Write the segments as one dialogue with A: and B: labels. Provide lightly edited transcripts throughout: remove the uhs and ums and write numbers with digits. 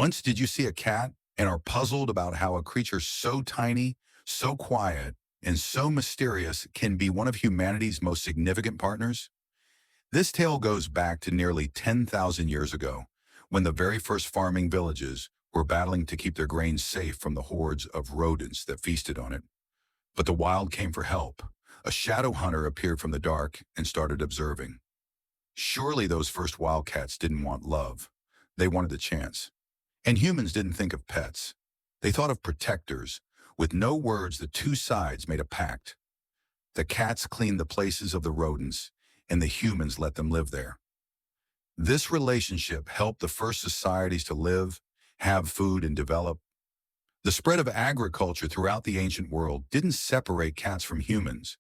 A: Once did you see a cat and are puzzled about how a creature so tiny, so quiet, and so mysterious can be one of humanity's most significant partners? This tale goes back to nearly 10,000 years ago, when the very first farming villages were battling to keep their grain safe from the hordes of rodents that feasted on it. But the wild came for help. A shadow hunter appeared from the dark and started observing. Surely those first wildcats didn't want love. They wanted the chance. And humans didn't think of pets. They thought of protectors. With no words, the two sides made a pact. The cats cleaned the places of the rodents, and the humans let them live there. This relationship helped the first societies to live, have food, and develop. The spread of agriculture throughout the ancient world didn't separate cats from humans.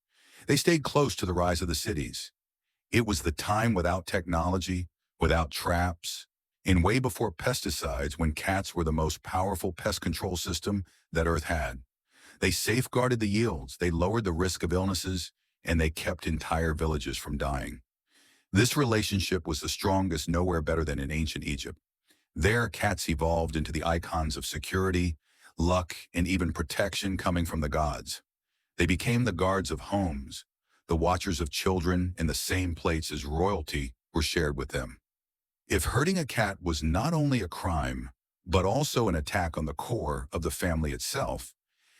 A: They stayed close to the rise of the cities. It was the time without technology, without traps, and way before pesticides, when cats were the most powerful pest control system that Earth had. They safeguarded the yields, they lowered the risk of illnesses, and they kept entire villages from dying. This relationship was the strongest nowhere better than in ancient Egypt. There, cats evolved into the icons of security, luck, and even protection coming from the gods. They became the guards of homes, the watchers of children, and the same plates as royalty were shared with them. If hurting a cat was not only a crime, but also an attack on the core of the family itself,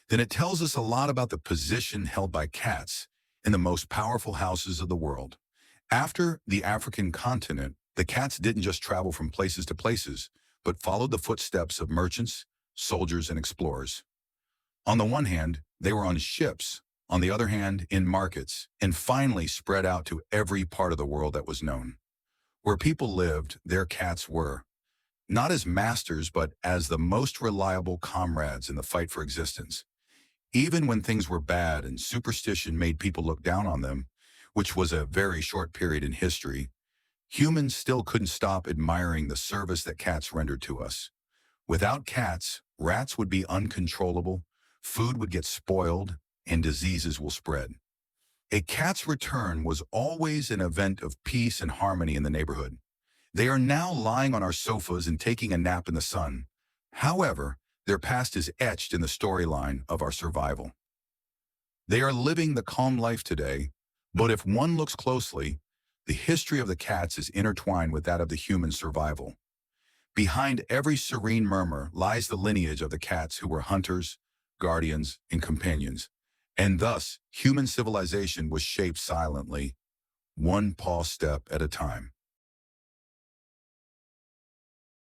A: then it tells us a lot about the position held by cats in the most powerful houses of the world. After the African continent, the cats didn't just travel from places to places, but followed the footsteps of merchants, soldiers, and explorers. On the one hand, they were on ships, on the other hand, in markets, and finally spread out to every part of the world that was known. Where people lived, their cats were, not as masters, but as the most reliable comrades in the fight for existence. Even when things were bad and superstition made people look down on them, which was a very short period in history, humans still couldn't stop admiring the service that cats rendered to us. Without cats, rats would be uncontrollable, food would get spoiled, and diseases will spread. A cat's return was always an event of peace and harmony in the neighborhood. They are now lying on our sofas and taking a nap in the sun. However, their past is etched in the storyline of our survival. They are living the calm life today, but if one looks closely, the history of the cats is intertwined with that of the human survival. Behind every serene murmur lies the lineage of the cats who were hunters, guardians, and companions, and thus human civilization was shaped silently, one paw step at a time.